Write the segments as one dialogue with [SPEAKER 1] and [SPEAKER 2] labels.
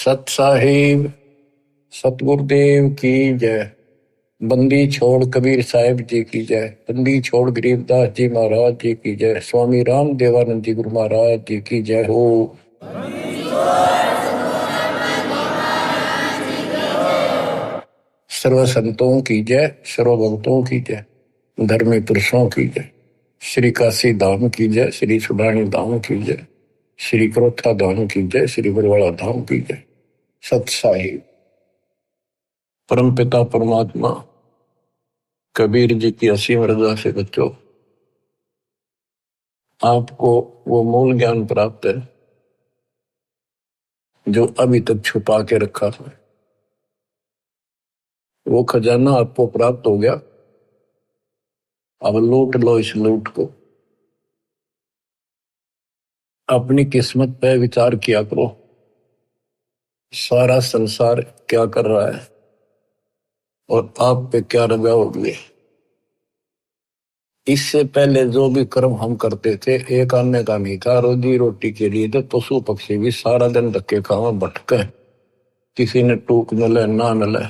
[SPEAKER 1] सत साहिब सतगुरुदेव की जय। बंदी छोड़ कबीर साहिब जी की जय। बंदी छोड़ गरीबदास जी महाराज जी की जय। स्वामी राम देवानंद जी गुरु महाराज जी की जय हो। सर्व संतों की जय, सर्व भक्तों की जय, धर्मी पुरुषों की जय। श्री काशी धाम की जय, श्री सुडानी धाम की जय, श्री क्रोथा धाम की जय, श्री बरवाड़ा धाम की जय। सत साहिब परम पिता परमात्मा कबीर जी की असीम रजा से बच्चों, आपको वो मूल ज्ञान प्राप्त है जो अभी तक छुपा के रखा है। वो खजाना आपको प्राप्त हो गया। अब लूट लो इस लूट को। अपनी किस्मत पे विचार किया करो, सारा संसार क्या कर रहा है और आप पे क्या रजा होगी। इससे पहले जो भी कर्म हम करते थे, एक आने का नहीं था, रोजी रोटी के लिए तो पशु पक्षी भी सारा दिन धक्के खावा भटके, किसी ने टूक मिले ना मिले।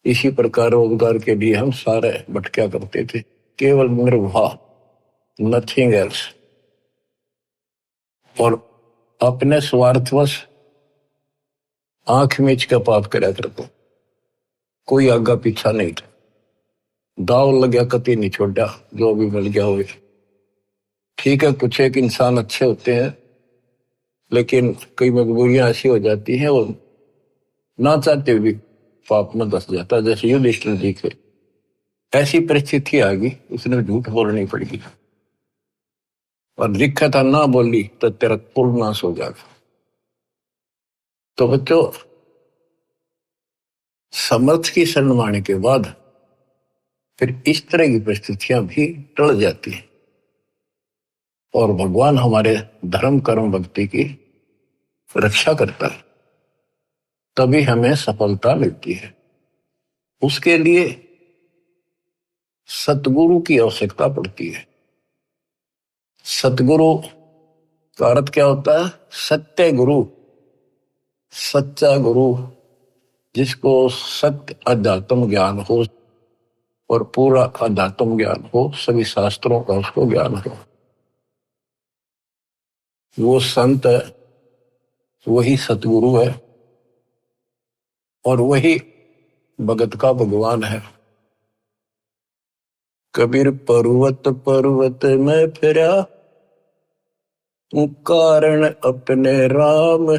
[SPEAKER 1] इसी प्रकार रोजगार के लिए हम सारे भटका करते थे, केवल निर्वाह, नथिंग एल्स। और अपने स्वार्थवश आंख मीच का पाप करा करते, कोई आगा पीछा नहीं था। दाव लग्या कति नहीं छोड़ा, जो भी मिल गया हो। ठीक है, कुछ एक इंसान अच्छे होते हैं, लेकिन कई मजबूरियां ऐसी हो जाती हैं वो ना चाहते हुए पाप में धस जाता है। जैसे युधिष्ठिर जी के ऐसी परिस्थिति आ गई, उसने झूठ बोलनी पड़ेगी और लिखा था ना बोली तो तेरा कुल नाश हो जाएगा। तो बच्चों, समर्थ की शरण माने के बाद फिर इस तरह की परिस्थितियां भी टल जाती हैं और भगवान हमारे धर्म कर्म भक्ति की रक्षा करता है, तभी हमें सफलता मिलती है। उसके लिए सतगुरु की आवश्यकता पड़ती है। सतगुरु का अर्थ क्या होता है? सत्य गुरु, सच्चा गुरु, जिसको सत्य अध्यात्म ज्ञान हो और पूरा अध्यात्म ज्ञान हो, सभी शास्त्रों का उसको ज्ञान हो। वो संत है, वही सतगुरु है और वही भगत का भगवान है। कबीर पर्वत पर्वत में फिरा, कारण अपने राम,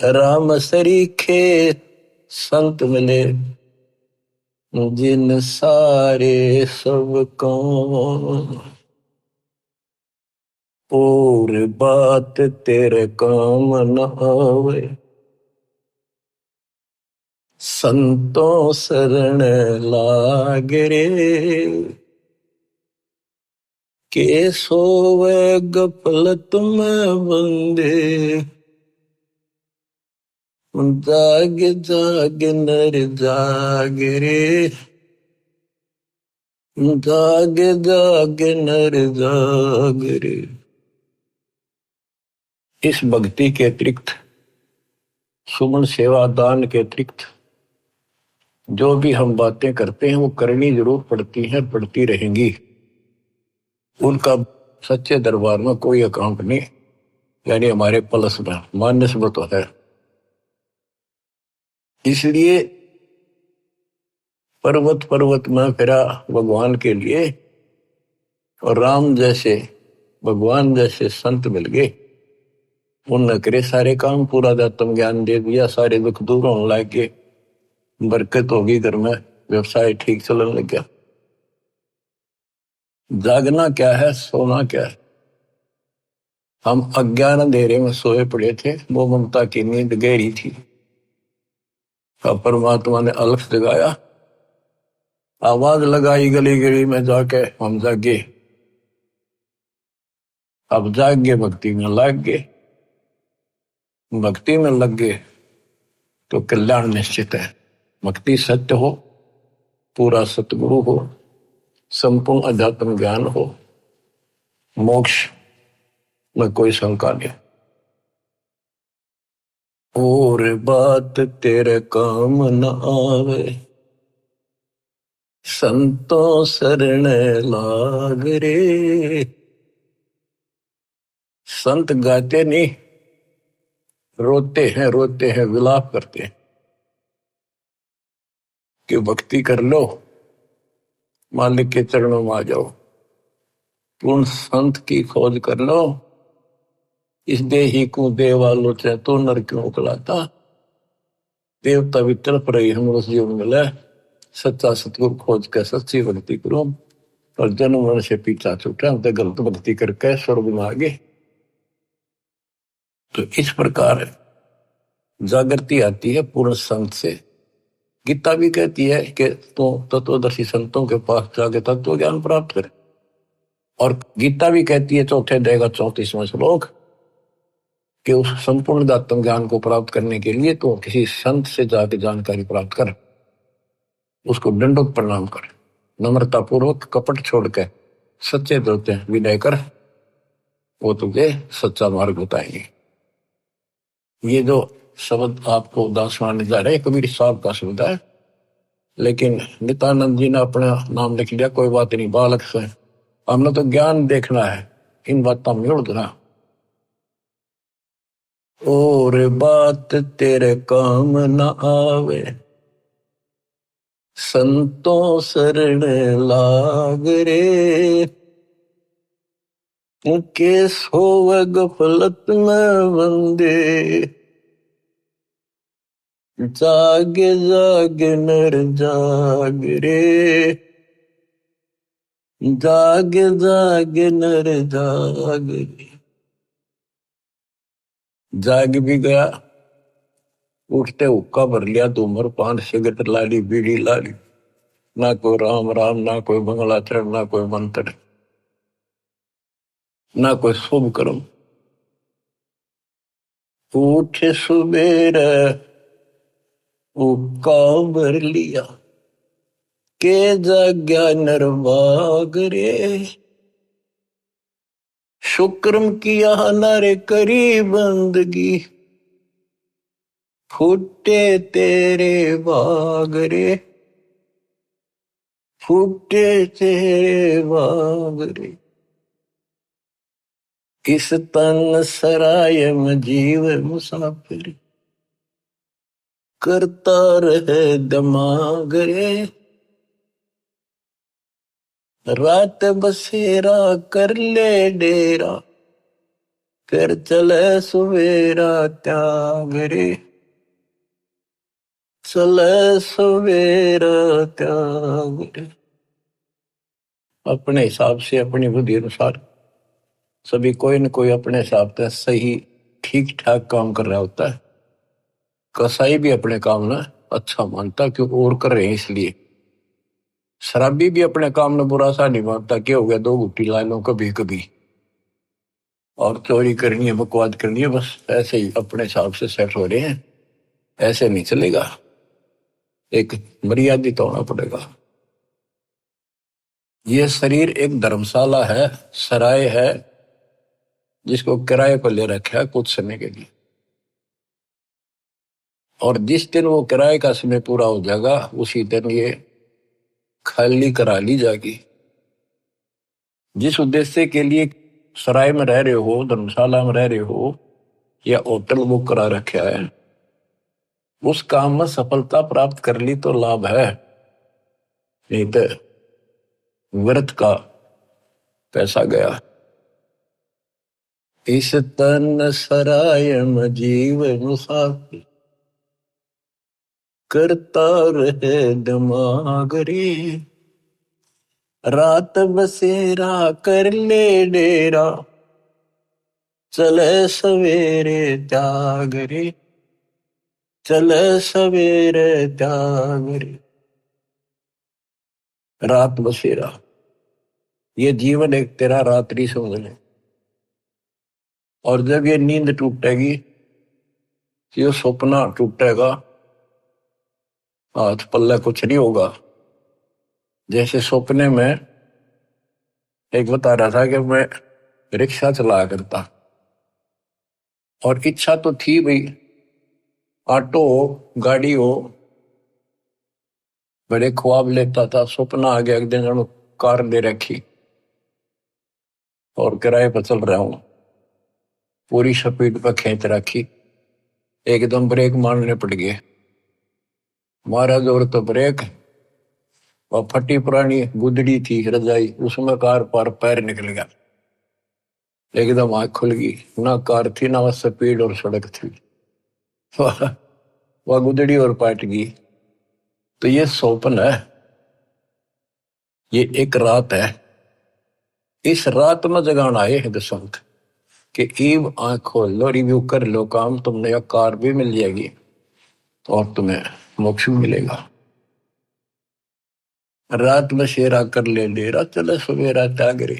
[SPEAKER 1] राम सरीखे संत मिले, जिन सारे सब काम, और बात तेरे काम न आवे, संतों शरण लाग रे, के सोवे गफलत में बंदे, जाग जाग नर जाग रे, जाग जाग नर जाग रे। इस भक्ति के अतिरिक्त, सुमन सेवा दान के अतिरिक्त जो भी हम बातें करते हैं वो करनी जरूर पड़ती हैं, पड़ती रहेंगी। उनका सच्चे दरबार में कोई अकाउंट नहीं, यानी हमारे प्लस में माइनस में तो है। इसलिए पर्वत पर्वत में फिरा भगवान के लिए, और राम जैसे भगवान जैसे संत मिल गए, उनने करे सारे काम, पूरा अध्यात्म ज्ञान दे दिया, सारे दुख दूर होने लग गए, बरकत होगी घर में, व्यवसाय ठीक चलने लग गया। जागना क्या है, सोना क्या है? हम अज्ञान अंधेरे में सोए पड़े थे, वो ममता की नींद गहरी थी। अब परमात्मा ने अलख जगाया, आवाज लगाई गली गली में जाके, हम जागे। अब जाग गए, भक्ति में लग गए। भक्ति में लग गए तो कल्याण निश्चित है। भक्ति सत्य हो, पूरा सतगुरु हो, संपूर्ण अध्यात्म ज्ञान हो, मोक्ष में कोई शंका नहीं। और बात तेरे काम न आवे, संतों शरण लाग रे। संत गाते नहीं, रोते हैं, विलाप करते हैं कि भक्ति कर लो, मालिक के चरणों में आ जाओ। पूर्ण संत की खोज कर लो, इस देही को देवा लोचे तो नर क्यों उकलाता। देवता भी तड़प रही हम उस जीवन मिले, सच्चा सतगुरु खोज के सच्ची भक्ति करो। और जन्म मरण से पीछा छूटा, हम तो गलत भक्ति करके स्वर्ग में आ गए। तो इस प्रकार जागृति आती है पूर्ण संत से। गीता भी कहती है कि तो तत्वदर्शी संतों के पास जाके तत्व ज्ञान प्राप्त करे। और गीता भी कहती है चौथे अध्याय का 34वां श्लोक कि उस संपूर्ण आत्म ज्ञान को प्राप्त करने के लिए तो किसी संत से जाके जानकारी प्राप्त कर, उसको दंडोत प्रणाम कर, नम्रता पूर्वक कपट छोड़ के सच्चे दोते विनय कर, वो तुझे सच्चा मार्ग बताएंगे। ये जो शब्द आपको दासवान जा रहे कबीर साहब का शब्द है, लेकिन नित्यानंद जी ने अपना नाम लिख लिया, कोई बात नहीं, बालक से हमने तो ज्ञान देखना है, इन बातों में उड़ना। और बात तेरे काम न आवे, संतों शरण लाग रे। के सोव गफलत में बंदे, जागे जागे नर जाग रे। जागे जागे नर जाग रे। जाग भी गया, उठते हुक्का भर लिया, धूम्रपान सिगरेट लाली, बीड़ी लाली, ना कोई राम राम, ना कोई मंगलाचरण, ना कोई मंत्र, ना कोई शुभ कर्म। उठ सुबेर हुक्का भर लिया, के जाग्या नरवाग रे। शुक्रम किया नर करी बंदगी, फूटे तेरे बाग रे। फूटे तेरे बाग रे। इस तन सराय में जीव मुसाफिर, करता रहे दिमाग रे। रात बसेरा कर ले डेरा, फिर चले सवेरा त्याग रे। चले सवेरा त्याग रे। अपने हिसाब से, अपनी बुद्धि अनुसार सभी कोई न कोई अपने हिसाब से सही ठीक ठाक काम कर रहा होता है। कसाई भी अपने काम ना अच्छा मानता क्यों और कर रहे हैं इसलिए। शराबी भी अपने काम में बुरा सा नहीं मानता, क्या हो गया, दो घुट्टी ला लो कभी कभी, और चोरी करनी है, बकवाद करनी है, बस ऐसे ही अपने हिसाब से सेट हो रहे हैं। ऐसे नहीं चलेगा, एक मर्यादित होना पड़ेगा। ये शरीर एक धर्मशाला है, सराय है, जिसको किराए पर ले रखा है कुछ समय के लिए। और जिस दिन वो किराए का समय पूरा हो जाएगा, उसी दिन ये खाली करा ली जाएगी। जिस उद्देश्य के लिए सराय में रह रहे हो, धर्मशाला में रह रहे हो, या होटल बुक करा रखा है, उस काम में सफलता प्राप्त कर ली तो लाभ है, नहीं तो व्यर्थ का पैसा गया। इस तन सराय में जीव मुसाफिर, करता रहे दिमाग रे। रात बसेरा कर ले डेरा, चले सवेरे त्याग रे। चले सवेरे त्याग रे। रात बसेरा, ये जीवन एक तेरा रात्रि समझ ले। और जब ये नींद टूटेगी, ये सपना टूटेगा, हाथ पल्ले कुछ नहीं होगा। जैसे सपने में एक बता रहा था कि मैं रिक्शा चलाया करता, और इच्छा तो थी भाई ऑटो हो, गाड़ी हो, बड़े ख्वाब लेता था, सपना आ गया एक दिन जब कार ले रखी और किराए पर चल रहा हूं, पूरी स्पीड पर खींच रखी, एकदम ब्रेक मारने पड़ गए, मारा जोर तो ब्रेक, और फटी पुरानी गुदड़ी थी रजाई, उसमें कार पर पैर निकल गया, एकदम आंख खुल गई, ना कार थी ना स्पीड और सड़क थी, वह गुदड़ी और पाट गई। तो ये सौपन है, ये एक रात है, इस रात में जगाना आए है दशंत कि ईब आंख खोल लो, रिव्यू कर लो काम, तुमने यह कार भी मिल जाएगी और तुम्हें मोक्ष भी मिलेगा। रात में शेरा कर ले डेरा, चले सवेरा त्यागरे।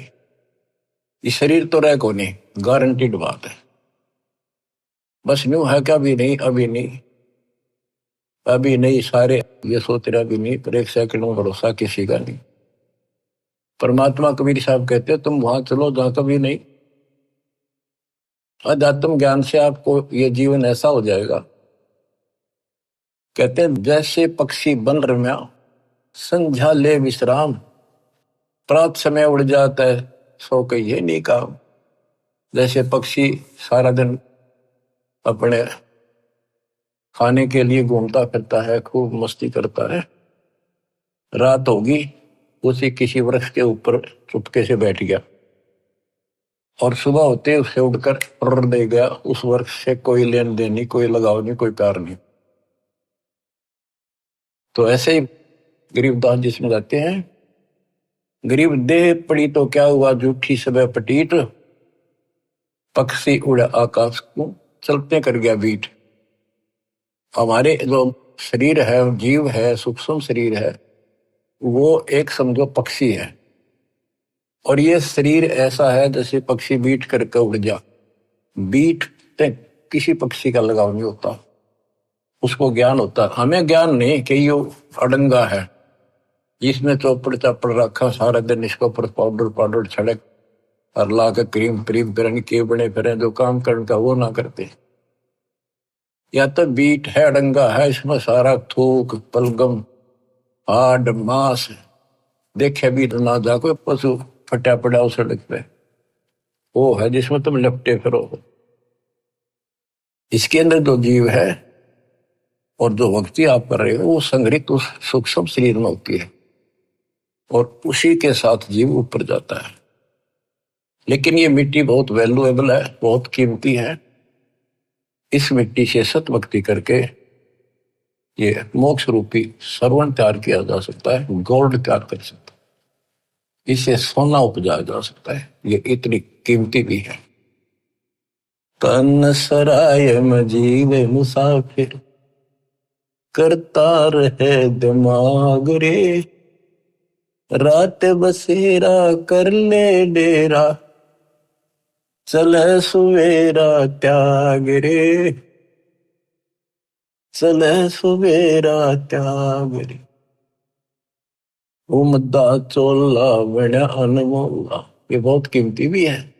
[SPEAKER 1] ये शरीर तो रह को नहीं, गारंटीड बात है, बस न्यू है क्या, अभी नहीं, अभी नहीं, अभी नहीं, सारे ये सोच रहे अभी नहीं, पर एक सेकंड में भरोसा किसी का नहीं। परमात्मा कबीर साहब कहते हैं तुम वहां चलो जहां कभी नहीं। अध्यात्म ज्ञान से आपको ये जीवन ऐसा हो जाएगा, कहते हैं जैसे पक्षी बन रम्या, संध्या ले विश्राम, प्रात समय उड़ जाता है, सो कहिए नहीं काम। जैसे पक्षी सारा दिन अपने खाने के लिए घूमता फिरता है, खूब मस्ती करता है, रात होगी उसी किसी वृक्ष के ऊपर चुपके से बैठ गया और सुबह होते उससे उड़कर उड़ दे गया, उस वृक्ष से कोई लेन देन नहीं, कोई लगाव नहीं, कोई प्यार नहीं। तो ऐसे ही गरीबदास जिसमें जाते हैं, गरीब देह पड़ी तो क्या हुआ, झूठी सब पटीट, पक्षी उड़ा आकाश को, चलते कर गया बीट। हमारे जो शरीर है, जीव है, सूक्ष्म शरीर है, वो एक समझो पक्षी है, और ये शरीर ऐसा है जैसे पक्षी बीट करके उड़ जा, बीट ते किसी पक्षी का लगाव नहीं होता, उसको ज्ञान होता, हमें ज्ञान नहीं कि ये अड़ंगा है, जिसमें चौपड़ चापड़ रखा, सारा दिन इसके ऊपर पाउडर पाउडर छड़क और ला के क्रीम क्रीम करने के बने फिर जो काम करने का वो ना करते। या तो बीट है, अड़ंगा है, इसमें सारा थूक पलगम हाड मांस देखे भी तो ना जा, कोई पशु फटा पड़ा उस सड़क पे, वो है जिसमें तुम लपटे फिरो। इसके अंदर जो जीव है और जो भक्ति आप कर रहे हो वो संग्रहित उस सूक्ष्म शरीर में होती है, और उसी के साथ जीव ऊपर जाता है। लेकिन ये मिट्टी बहुत वैल्यूएबल है, बहुत कीमती है, इस मिट्टी से सत भक्ति करके ये मोक्ष रूपी सरवण तैयार किया जा सकता है, गोल्ड तैयार कर सकता है, इसे सोना उपजाया जा सकता है, ये इतनी कीमती भी है। तन सराय में जीव मुसाफिर, करता रहे दिमाग रे, रात बसेरा कर ले डेरा, चले सुवेरा त्याग रे, चले सुवेरा त्याग रे। उमदा चोला बड़ा अनमोला, ये बहुत कीमती भी है।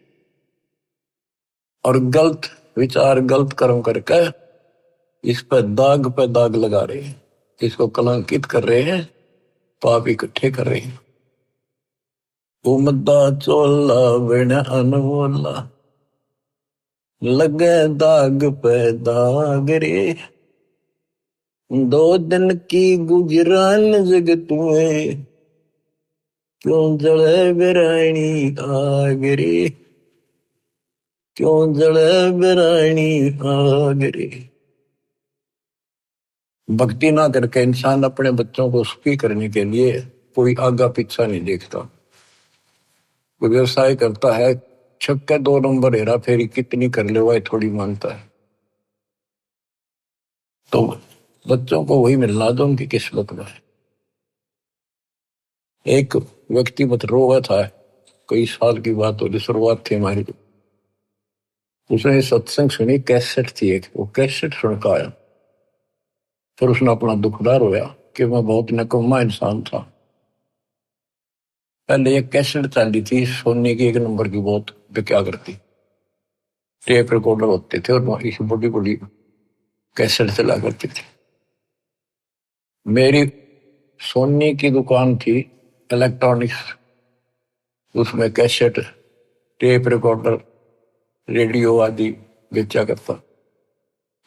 [SPEAKER 1] और गलत विचार गलत कर्म करके इस पे दाग लगा रहे हैं, इसको कलंकित कर रहे हैं, पाप इकट्ठे कर रहे हैं। उमदा चोला बड़ा अनमोला, लगे दाग पे दाग रे, दो दिन की गुजरान जगत में, क्यों जले बिरानी आग रे, क्यों जले बिरानी आग रे। भक्ति ना करके इंसान अपने बच्चों को सुखी करने के लिए कोई आगा पीछा नहीं देखता, कोई व्यवसाय करता है, छक्के 2 नंबर हेरा फेरी कितनी कर ले वह थोड़ी मानता है, तो बच्चों को वही मिलना जो उनकी किस्मत में है। एक व्यक्ति मत रोगा था, कई साल की बात हो, शुरुआत थी हमारी, उसने सत्संग सुनी, कैसेट थी एक, वो कैसेट सुन का आया, फिर उसने अपना दुखदार होया कि मैं बहुत नकम्मा इंसान था। पहले एक कैसेट चली थी सोने की, 1 नंबर की, बहुत क्या करती, टेप रिकॉर्डर होते थे और इस बड़ी बड़ी कैसेट चला करती थी। मेरी सोनी की दुकान थी इलेक्ट्रॉनिक्स, उसमें कैसेट, टेप रिकॉर्डर, रेडियो आदि बेचा करता।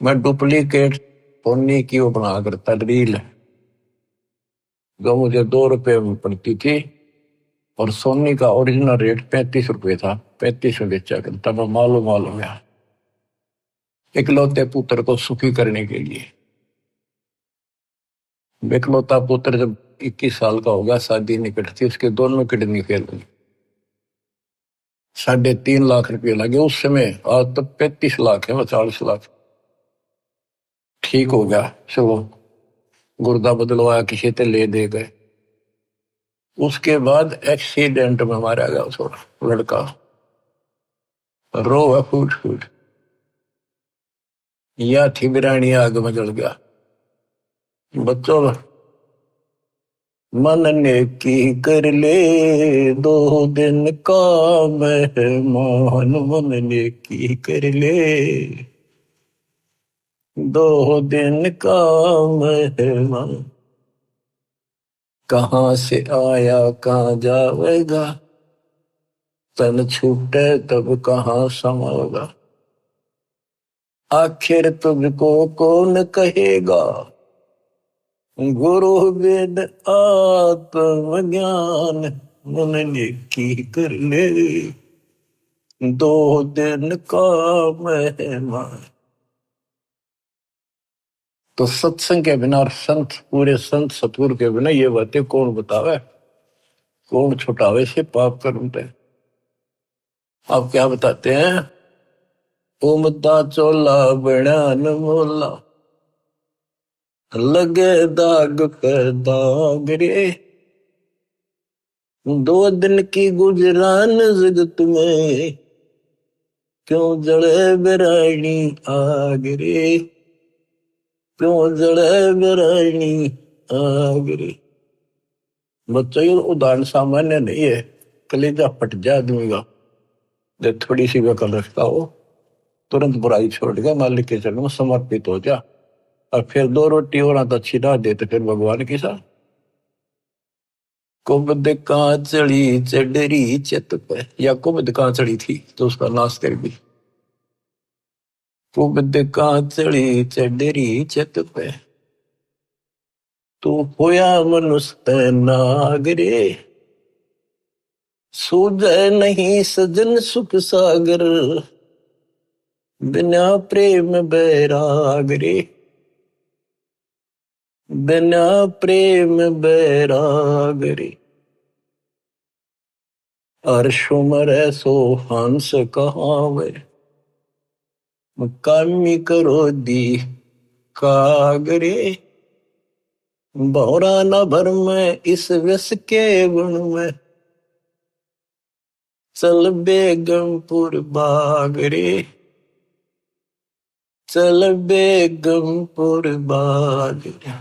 [SPEAKER 1] मैं डुप्लीकेट सोनी की वो बना करता रील, जो मुझे 2 रुपए में पड़ती थी, और सोनी का ओरिजिनल रेट 35 रुपए था। 35 में बेचा करता। मैं मालूम हो गया, इकलौते पुत्र को सुखी करने के लिए। इकलौता पुत्र जब 21 साल का होगा, शादी निकट थी, उसके दोनों किडनी फेल हुई। 3.5 लाख रुपये लगे उस समय। आज तो 35 लाख है, 40 लाख। ठीक हो गया, चलो गुर्दा बदलवाया, किसी से ले दे गए। उसके बाद एक्सीडेंट में मारा गया उस लड़का, रो है फूट फूट। या थी बिरानी आग में जल गया। बच्चों, मन ने की कर ले 2 दिन का मेहमान, मन ने की कर ले 2 दिन का मेहमान। कहाँ से आया कहाँ जाएगा, तन छूटे तब कहाँ समाएगा। आखिर तुझको कौन कहेगा, गुरु वेद आत्मज्ञान। मन ने की कर ले 2 दिन का मेहमान। तो सत्संग के बिना और संत, पूरे संत सतगुरु के बिना ये बातें कौन बतावे, कौन छुटावे से पाप कर्म पे। आप क्या बताते हैं, उमदा चोला बना न मोला, लगे दाग पे दाग रे। 2 दिन की गुजरान जगत में, क्यों जड़े बिरानी आग रे, क्यों जड़े बिरानी आग रे। बच्चों, ये उदाहरण सामान्य नहीं है, कलेजा फट जाए आदमी का। जब थोड़ी सी वकल रखता हो, तुरंत बुराई छोड़ के मालिक के चरणों में समर्पित हो जा, और फिर 2 रोटी और आटा छिड़ा दे तो फिर भगवान के साथ। कुबद कांचड़ी चढ़ी चित पे, या कुबद कांचड़ी थी तो उसका नाश कर दी। कुबद कांचड़ी चढ़ी चित पे, तू होया मनुष्य नागरे। सूझे नहीं सजन सुख सागर, बिना प्रेम बैराग रे, बिना प्रेम बैराग रे। अर्शुमर सो हंस कहावे, कामी करो दी कागरे। भौरा न भर में इस व्यस के गुण में, चल बेगमपुर बाग रे, चल बेगमपुर बाग रे।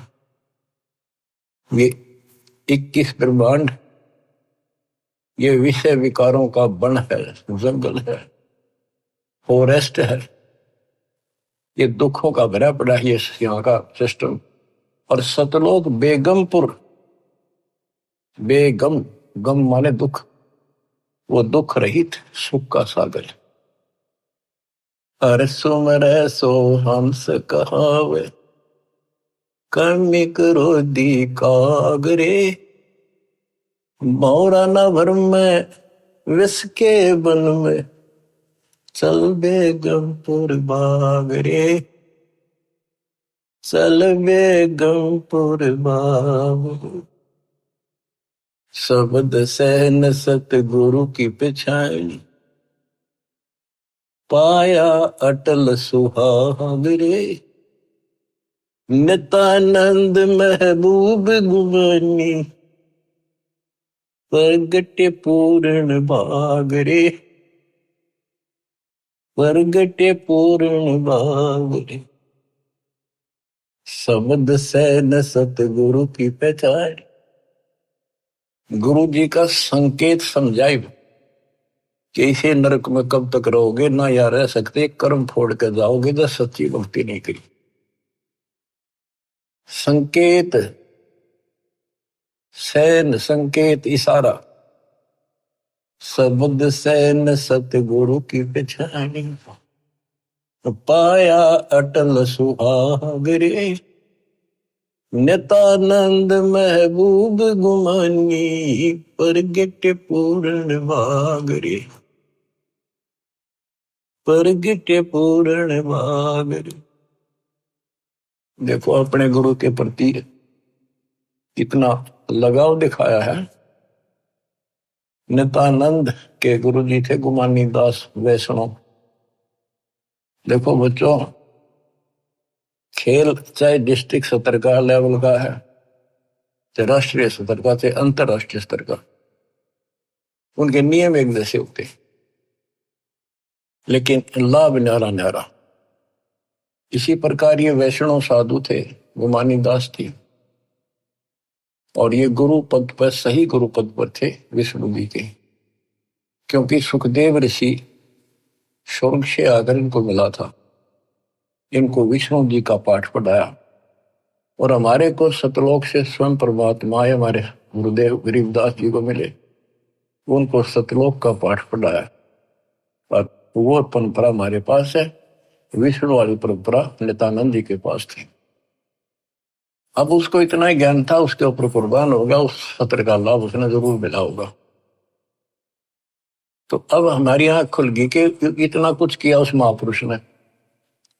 [SPEAKER 1] ये 21 ब्रह्मांड, ये विषय विकारों का वन है, जंगल है, फॉरेस्ट है। ये दुखों का भरा पड़ा है ये यहाँ का सिस्टम। और सतलोक बेगमपुर, बेगम, गम माने दुख, वो दुख रहित सुख का सागर। हर सुमर सो हंस कहावे, कर्मी करो दी कागरे। मौरा न भर में विष के बन में, चल बेगमपुर बाग रे, चल बेगमपुर बाग। शब्द सहन सतगुरु की पिछाड़ी, पाया अटल सुहाग रे। नित्यानंद महबूब गुमानी, प्रगटे पूर्ण भाग रे, प्रगटे पूर्ण भाग रे। शब्द सहन सतगुरु की पहचान, गुरु जी का संकेत समझाए कि इसे नरक में कब तक रहोगे, ना या रह सकते, कर्म फोड़ कर जाओगे जब सच्ची भक्ति नहीं करी। संकेत, सैन संकेत इशारा, शब्द सैन सतगुरु की पहचानी, पाया अटल सुहाग रे, नितानंद महबूब गुमानी, परगट पूर्ण भाग रे, परगट पूर्ण भाग रे। देखो अपने गुरु के प्रति कितना लगाव दिखाया है। नितानंद के गुरु जी थे गुमानी दास वैष्णव। देखो बच्चों, खेल चाहे डिस्ट्रिक्ट स्तर का लेवल का है, चाहे राष्ट्रीय स्तर का, चाहे अंतरराष्ट्रीय स्तर का, उनके नियम एक जैसे होते, लेकिन लाभ न्यारा न्यारा। इसी प्रकार ये वैष्णव साधु थे, गुमानी दास थी, और ये गुरु पद पर, सही गुरु पद पर थे विष्णु जी के, क्योंकि सुखदेव ऋषि स्वर्ग से आकर इनको मिला था, इनको विष्णु जी का पाठ पढ़ाया, और हमारे को सतलोक से स्वयं परमात्मा हमारे गुरुदेव गरीबदास जी को मिले, उनको सतलोक का पाठ पढ़ाया, और वो परंपरा हमारे पास है। विष्णु वाली परंपरा नित्यानंद जी के पास थी। अब उसको इतना ही ज्ञान था, उसके ऊपर कुर्बान होगा, उस सत्र का लाभ उसने जरूर मिला होगा। तो अब हमारी आंख खुल गई कि इतना कुछ किया उस महापुरुष ने,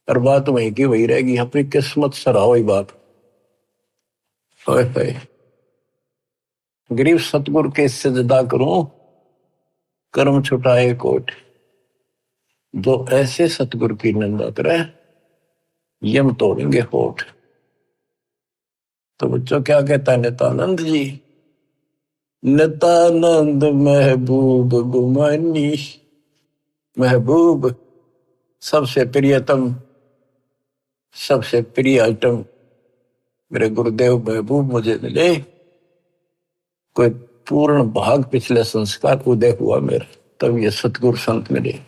[SPEAKER 1] और बात वहीं की वही रहेगी। अपनी किस्मत सराहो ही बात। गरीब सतगुरु के सजदा करूं, कर्म छुटाए कोट, जो ऐसे सतगुरु की निंदा करे यम तोड़ेंगे होठ। तो बच्चों क्या कहता है नित्यानंद जी? नित्यानंद महबूब गुमानी, महबूब सबसे प्रियतम, सबसे प्रिय आइटम मेरे गुरुदेव महबूब मुझे मिले। कोई पूर्ण भाग पिछले संस्कार उदय हुआ मेरा, तब ये सतगुरु संत मिले।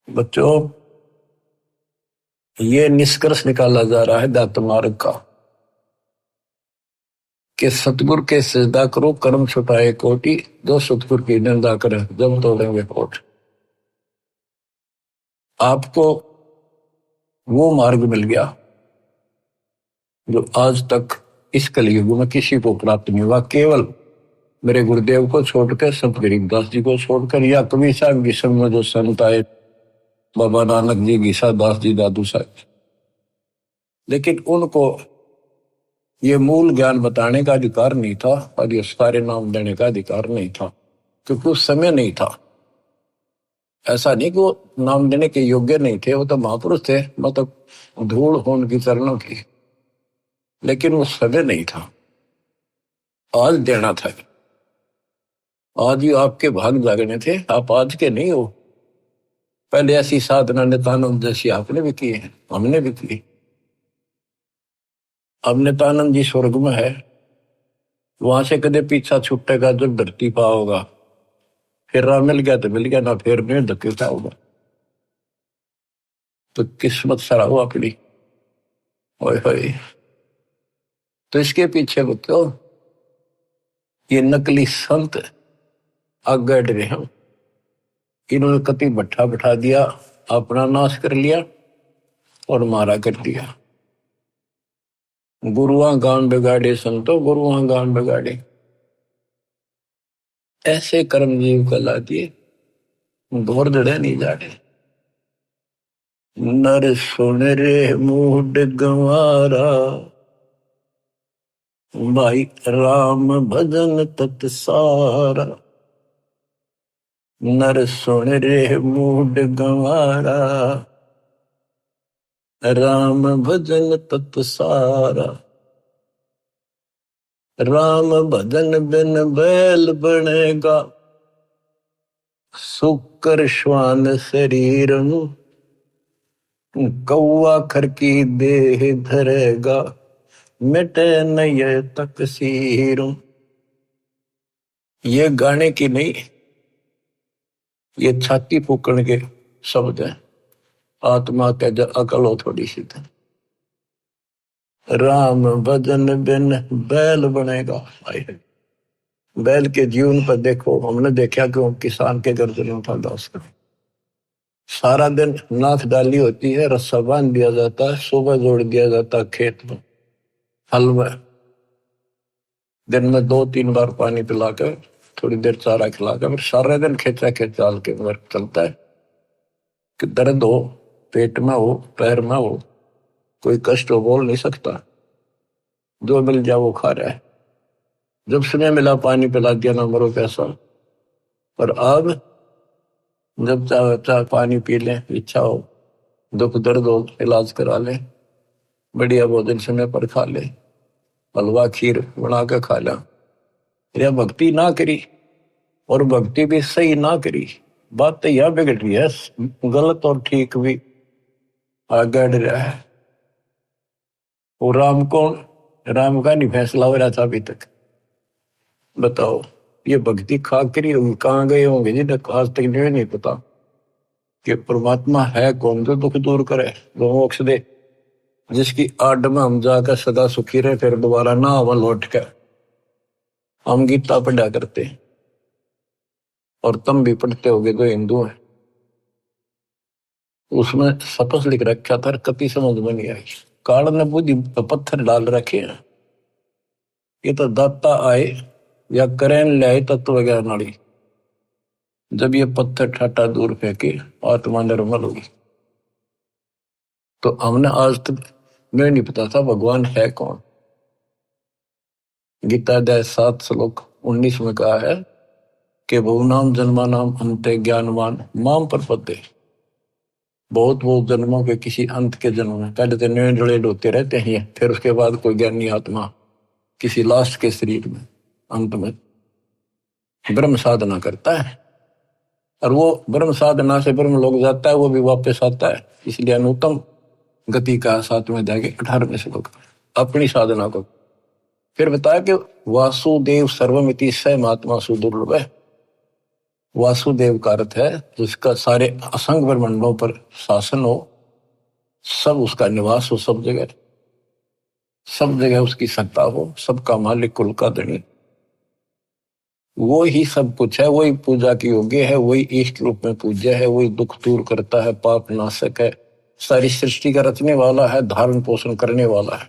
[SPEAKER 1] बच्चों, ये निष्कर्ष निकाला जा रहा है दात मार्ग का कि सतगुरु के सजदा करो, कर्म छुटाए कोटि, जो सतगुरु की निंदा करे जब तोड़ेंगे होठ। आपको वो मार्ग मिल गया जो आज तक इस कलयुग में किसी को प्राप्त नहीं हुआ, केवल मेरे गुरुदेव को छोड़कर, संत गरीबदास जी को छोड़कर, या कबीर साहब की संग में जो संत आए, बाबा नानक जी, गीसा दास जी, दादू साहब, लेकिन उनको ये मूल ज्ञान बताने का अधिकार नहीं था, और ये सारे नाम देने का अधिकार नहीं था, क्योंकि उस समय नहीं था। ऐसा नहीं कि वो नाम देने के योग्य नहीं थे, वो तो महापुरुष थे, मतलब धूल हो उनकी चरणों की, लेकिन वो समय नहीं था। आज देना था, आज ही आपके भाग जागने थे, आप आज के नहीं हो। पहले ऐसी साधना नित्यानंद जैसी आपने भी की है, हमने भी की। अब नित्यानंद जी स्वर्ग में है, वहां से कदे पीछा छूटेगा जब धरती पा होगा, फिर राह मिल गया तो मिल गया, ना फिर नहीं धकेता होगा। तो किस्मत सराहो अपनी। ओए होए, तो इसके पीछे बच्चों ये नकली संत आगे डरे हैं। इन्होंने कति भट्ठा बैठा दिया, अपना नाश कर लिया और मारा कर दिया। गुरुआ गान बिगाड़े संतो, गुरुआ गान बिगाड़े, ऐसे कर्म जीव कला दिए, घोर जड़े नहीं जाड़े। नर सुन रे मूड गंवारा, भाई राम भजन तत सारा। नर सुन रे मूड गंवारा, राम भजन तत सारा। राम भजन बिन बैल बनेगा, सुकर श्वान शरीर, कौआ खर की देह धरेगा, मिटे नय तकसीर। ये गाने की नहीं, ये छाती फूकण के शब्द हैं। आत्मा के जो अकल हो थोड़ी सी, राम भजन बिन बैल बनेगा। बैल के जीवन पर देखो, हमने देखा कि किसान के गर्दन था दास का सारा दिन नाथ डाली होती है, रस्सा बांध दिया जाता है, सुबह जोड़ दिया जाता है खेत में हल में, दिन में 2-3 बार पानी पिलाकर थोड़ी देर चारा खिलाकर फिर सारे दिन खेचा खेचाल के वर्क चलता है कि दर्द हो, पेट में हो, पैर में हो, कोई कष्ट हो, बोल नहीं सकता, जो मिल जाए वो खा रहा है। जब समय मिला पानी पिला दिया, ना मरो पैसा। पर अब जब चाहे चाहे पानी पी लें, इच्छा हो, दुख दर्द हो, इलाज करा ले, बढ़िया भोजन समय पर खा ले, हलवा खीर बना के खा ला, या भक्ति ना करी और भक्ति भी सही ना करी, बात तो यह बिगड़ रही है, गलत और ठीक भी आगे रहा है। वो राम कौन, राम का नहीं फैसला हो रहा था अभी तक। बताओ ये भक्ति खा करी होंगे, कहाँ गए होंगे जिन्हें आज तक नहीं पता कि परमात्मा है कौन, जो दुख दूर करे, जो मोक्ष दे, जिसकी आड़ में हम जाकर सदा सुखी रहे, फिर दोबारा ना हम लौट कर। हम गीता पढ़ा करते और तुम भी पढ़ते होगे जो हिंदू है, उसमें सपस लिख रखा था, कभी समझ में नहीं आई। काल ने बुद्धि पत्थर डाल रखे हैं, ये तो दाता आए या करें ले आए तत्व ज्ञान नाड़ी, जब ये पत्थर ठाटा दूर फेंके आत्मा निर्मल होगी। तो हमने आज तक मैं नहीं पता था भगवान है कौन। गीता अध्याय 7 श्लोक 19 में कहा है कि बहुनाम जन्मानाम अंते ज्ञानवान माम प्रपद्ये। बहुत जन्मों के किसी अंत के जन्म में, पहले तो निर्णय होते रहते हैं, फिर उसके बाद कोई ज्ञानी आत्मा किसी लास्ट के शरीर में अंत में ब्रह्म साधना करता है, और वो ब्रह्म साधना से ब्रह्म लोग जाता है, वो भी वापस आता है। इसलिए अनुत्तम गति का 7वें अध्याय के 18वें श्लोक अपनी साधना को फिर बताया कि वासुदेव सर्वमिति स महात्मा सुदुर्लभ है। वासुदेव का अर्थ है जिसका सारे असंग ब्रह्मांडों पर शासन हो, सब उसका निवास हो, सब जगह उसकी सत्ता हो, सबका मालिक, कुल का धनी, वो ही सब कुछ है, वही पूजा की योग्य है, वही इष्ट रूप में पूज्य है, वही दुख दूर करता है, पाप नाशक है, सारी सृष्टि का रचने वाला है, धारण पोषण करने वाला है,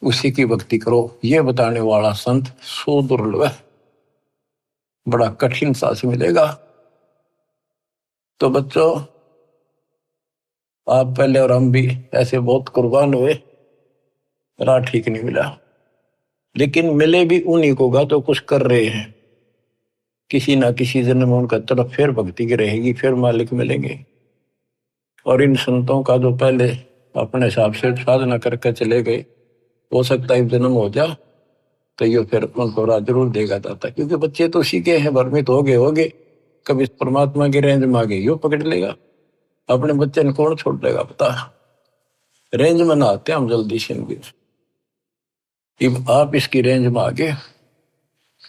[SPEAKER 1] उसी की भक्ति करो, ये बताने वाला संत सुदुर्लभ है, बड़ा कठिन सांस मिलेगा। तो बच्चों, आप पहले और हम भी ऐसे बहुत कुर्बान हुए, राह ठीक नहीं मिला, लेकिन मिले भी उन्हीं को गा तो कुछ कर रहे हैं, किसी ना किसी जन्म में उनका तरफ फिर भक्ति की रहेगी, फिर मालिक मिलेंगे। और इन संतों का जो पहले अपने हिसाब से साधना करके चले गए, हो सकता है जन्म हो जा तो ये फिर उनको राह जरूर देगा दाता, क्योंकि बच्चे तो सीखे हैं, भ्रमित हो गए, कभी परमात्मा की रेंज में आ गए यो पकड़ लेगा, अपने बच्चे ने कौन छोड़ देगा पता। रेंज में ना आते हम जल्दी से, आप इसकी रेंज में आ गए,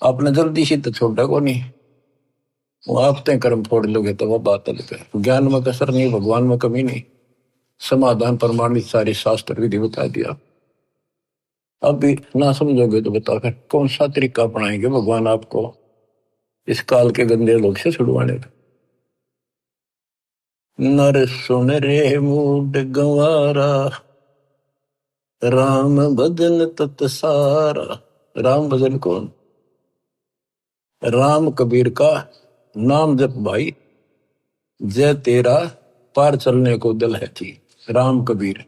[SPEAKER 1] आपने जल्दी से तो छोड़ा को नहीं, वो आप तय कर्म फोड़ लोगे तो वह बात अलग है। ज्ञान में कसर नहीं, भगवान में कमी नहीं, समाधान प्रमाणित सारे शास्त्र विधि बता दिया। अब भी ना समझोगे तो बताओ फिर कौन सा तरीका अपनाएंगे भगवान आपको इस काल के गंदे लोग से छुड़वाने का। नर सुन रे मूड गंवारा, राम भजन तत सारा। राम भजन कौन? राम कबीर का नाम जप भाई, जय तेरा पार चलने को दिल है थी। राम कबीर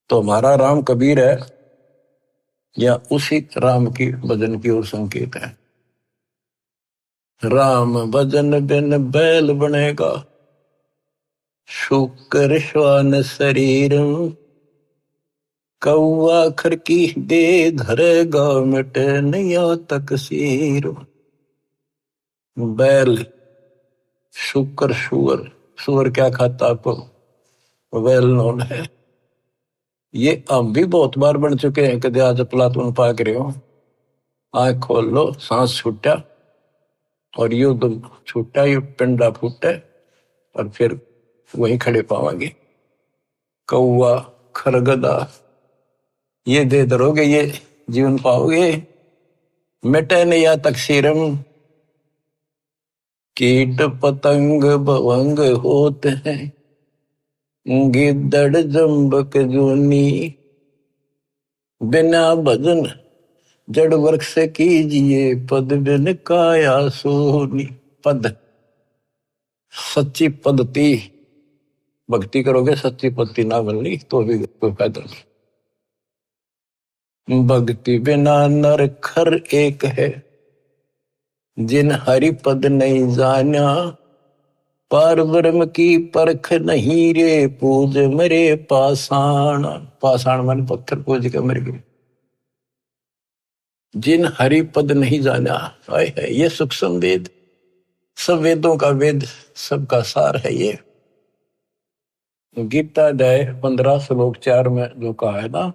[SPEAKER 1] तो हमारा राम कबीर है या उसी राम की भजन की ओर संकेत है। राम भजन बिन बैल बनेगा, शुक्र श्वान शरीर, कौआ खर की दे धरेगा, मिटे नैया तक सीर। बैल, शुक्र, सुअर, सुअर क्या खाता आपको वेल नोन है। ये हम भी बहुत बार बन चुके हैं, कदे आज प्लातून पाक रहे हो, आंख खोल लो, सांस छूटा और यू तो छूटा, यू पिंडा फूटा और फिर वहीं खड़े पावांगे। कौआ, खरगदा, ये दे दरोगे ये जीवन पाओगे। मिटे न या तकसीरम, कीट पतंग भवंग होते हैं, गिद्दड़ जम्बक जूनी, बिना भजन जड़ वर्ग से कीजिए, पद बिन काया सोनी। पद सच्ची पद्धति, भक्ति करोगे सच्ची पद्धति ना मिलनी तो भी कोई फायदा नहीं। भक्ति बिना नर खर एक है, जिन हरि पद नहीं जाना, पार ब्रह्म की परख नहीं रे, पूज मरे पाषाण। पाषाण मन पत्थर पूज के मर गए। जिन हरि पद नहीं जाना, है ये सूक्ष्म वेद, सब वेदों का वेद, सबका सार है ये। गीता अध्याय 15 श्लोक 4 में जो कहा है ना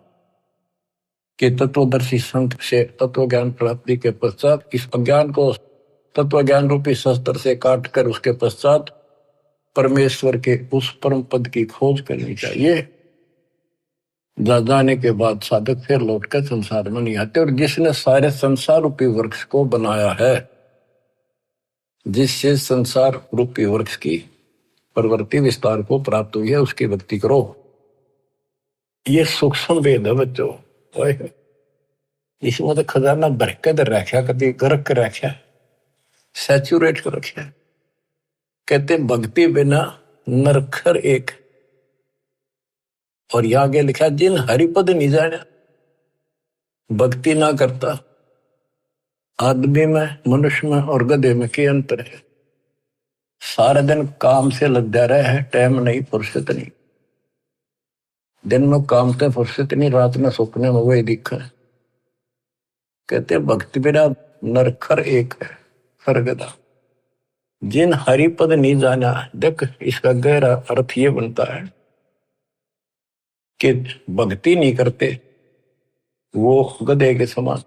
[SPEAKER 1] कि तत्वदर्शी संत से तत्व ज्ञान प्राप्ति के पश्चात इस अज्ञान को तत्व ज्ञान रूपी शस्त्र से काट कर उसके पश्चात परमेश्वर के उस परम पद की खोज करनी चाहिए। जाने के बाद साधक फिर लौटकर संसार में नहीं आते। और जिसने सारे संसार रूपी वृक्ष को बनाया है, जिससे संसार रूपी वृक्ष की प्रवृत्ति विस्तार को प्राप्त हुई है, उसकी भक्ति करो। ये सूक्ष्म वेद है बच्चों, इसमें तो खजाना भर के रखा, कभी गरक के रखा, सैचुरेट कर रखा। कहते भक्ति बिना नरखर एक, और यहां आगे लिखा जिन हरिपद नहीं जाना, भक्ति ना करता। आदमी में, मनुष्य में और गधे में क्या अंतर है? सारा दिन काम से लगा रहे है, टाइम नहीं, फुर्सत नहीं। दिन में काम से फुर्सत नहीं, रात में सपने में वही दिखा है। कहते भक्ति बिना नरखर एक है, सरगदा। जिन हरिपद नहीं जाना, देख इसका गहरा अर्थ ये बनता है कि भक्ति नहीं करते वो गधे के समान,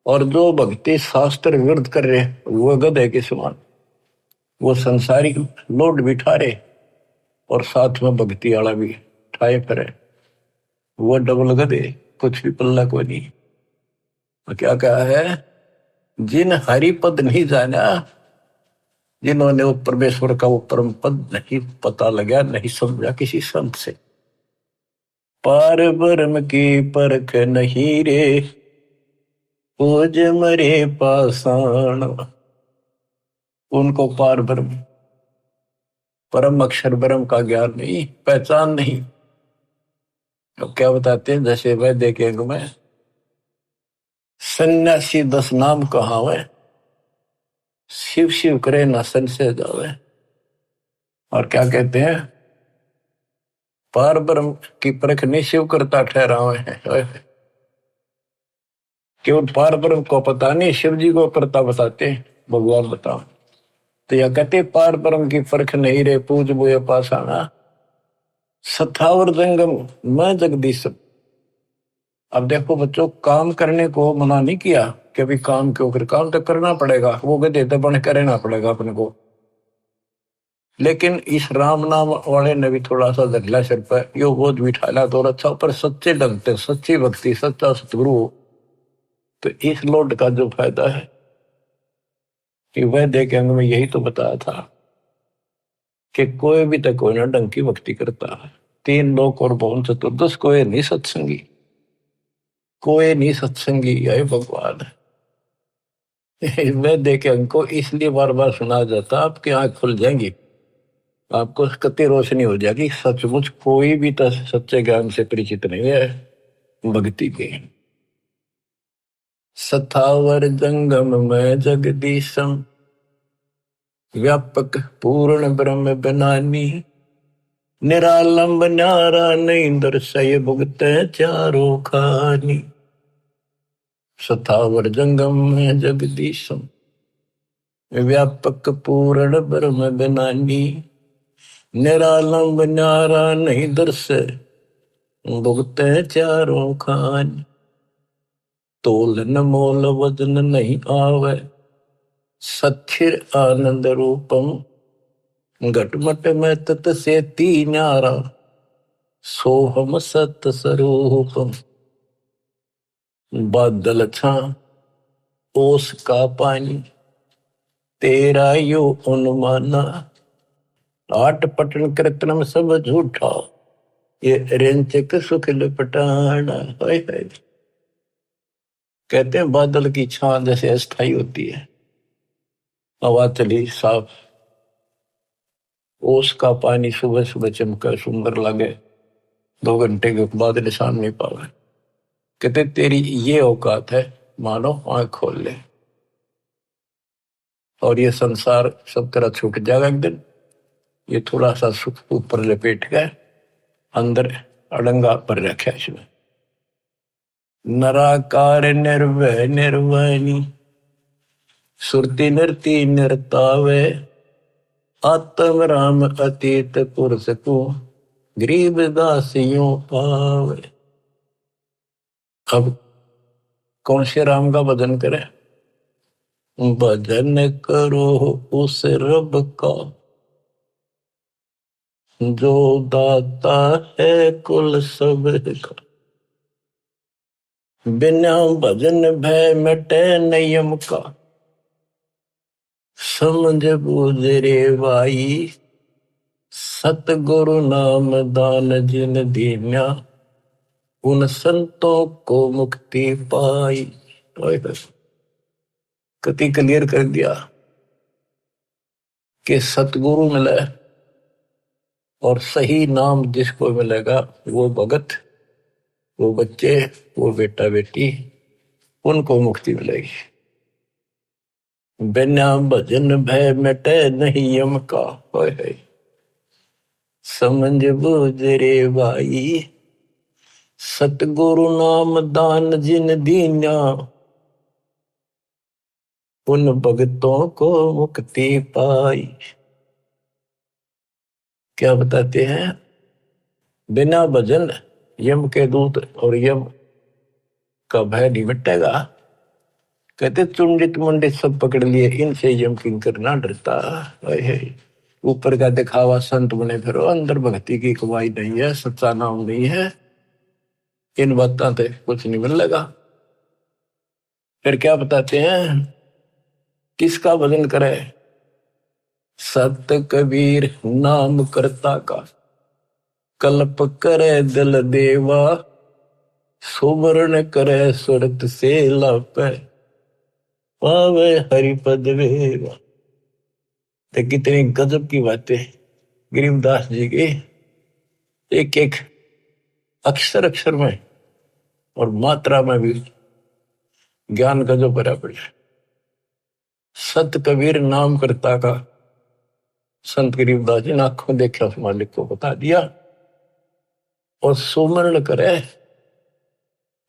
[SPEAKER 1] और जो भक्ति शास्त्र विरुद्ध कर रहे वो गधे के समान। वो संसारिक लोड बिठा रहे और साथ में भक्ति वाला भी ठाए करे, वो डबल गधे, कुछ भी पल्ला को नहीं। तो क्या कहा है? जिन हरिपद नहीं जाना, जिन्होंने वो परमेश्वर का वो परम पद नहीं पता लगा, नहीं समझा किसी संत से। पार ब्रह्म की परख नहीं रे, पूज मरे पाषाण। उनको पार ब्रह्म, परम अक्षर ब्रह्म का ज्ञान नहीं, पहचान नहीं। तो क्या बताते हैं? जैसे वह देखेंगे मैं सन्यासी 10 नाम कहावे, शिव शिव करे न संशय जावे। और क्या कहते हैं? पार ब्रह्म की परख नहीं शिव करता ठहरावे है। केवल पार ब्रह्म को पता नहीं, शिव जी को करता बताते हैं, भगवान बताओ। तो यह कहते पार ब्रह्म की परख नहीं रे, पूज बोए पाषाणा। सथावर जंगम मैं जगदीश। अब देखो बच्चों, काम करने को मना नहीं किया कि अभी काम क्यों कर, काम तो करना पड़ेगा, वो गधे तो बन करना पड़ेगा अपने को। लेकिन इस राम नाम वाले ने भी थोड़ा सा धरला सिर पर, यो बोझ बिठाला तो अच्छा, पर सच्चे ढंग से सच्ची भक्ति, सच्चा सतगुरु। तो इस लोड का जो फायदा है कि वह देखे में यही तो बताया था कि कोई भी तक कोई ना ढंग की भक्ति करता है। 3 लोक और भवन चतुर्दश, कोई नहीं सत्संगी, कोई नहीं सत्संगी है भगवान। वह देखे हमको इसलिए बार बार सुना जाता, आपकी आंख खुल जाएंगी, आपको कति रोशनी हो जाएगी। सचमुच कोई भी तो सच्चे ज्ञान से परिचित नहीं है भक्ति के। सथावर जंगम में जगदीशम, व्यापक पूर्ण ब्रह्म बनानी, निरालंब न्यारा नहीं दर्शय भुगत चारों खानी। सथावर जंगम में जगदीशम, व्यापक पूर्ण ब्रह्म बनानी, निरालंब न्यारा नहीं दर्शय भुगत चारों खानी। तोल न मोल वजन नहीं आवे, सच्चिर आनंद रूपम, घटमट में तत से ती न्यारा, सोहम सत स्वरूपम। बादल छा ओस का पानी, तेरा यो अनुमाना, आठ पटन कृतनम सब झूठा, ये रेंचक सुख लपटाना। हाय हाय। कहते हैं बादल की छां जैसे अस्थाई होती है, हवा चली साफ, ओस का पानी सुबह सुबह चमका सुंदर लगे, 2 घंटे के बाद निशान नहीं पावे। कहते तेरी ये औकात है, मानो आंख खोल ले और ये संसार सब तरह छूट जाएगा एक दिन। ये थोड़ा सा सुख ऊपर लपेट गए, अंदर अड़ंगा पर रखा इसमें। नराकार निर्भय निर्वाणी, सुरती नरती नरतावे, आत्म राम अतीत पुरुष को, गरीब दासियों पावे। अब कौन से राम का भजन करें? भजन करो उस रब का, जो दाता है कुल सब का। बिना भजन भय मिटे नियम का, समझ बूझ रे भाई, सतगुरु नाम दान जिन दीन्या, उन संतों को मुक्ति पाई। कति क्लियर कर दिया कि सतगुरु मिले और सही नाम जिसको मिलेगा वो भगत, वो बच्चे, वो बेटा बेटी, उनको मुक्ति मिलेगी। बिना भजन भय मिटे नहीं यम का, है समझ बूझ रे भाई, सतगुरु नाम दान जिन दीन्या, उन भगतों को मुक्ति पाई। क्या बताते हैं? बिना भजन यम के दूत और यम का भय नहीं मिटेगा। कहते चुंडित मुंडित सब पकड़ लिए, इनसे यम किंकर ना डरता। ऊपर का दिखावा संत बने फिरो, अंदर भक्ति की कमाई नहीं है, सच्चा नाम नहीं है, इन बातों से कुछ नहीं मिलेगा। फिर क्या बताते हैं? किसका भजन करे? सत कबीर नाम करता का, कल्प करे दिल देवा, सुवर्ण करे सुरत से लापे, पावे हरिपद वेवा। तो कितनी गजब की बातें गरीबदास जी की, एक एक अक्षर अक्षर में और मात्रा में भी ज्ञान गजब भरा पड़ा। सत कबीर नाम करता का, संत गरीबदास जी ने आंखों देखा उस मालिक को बता दिया। और सुमरण करे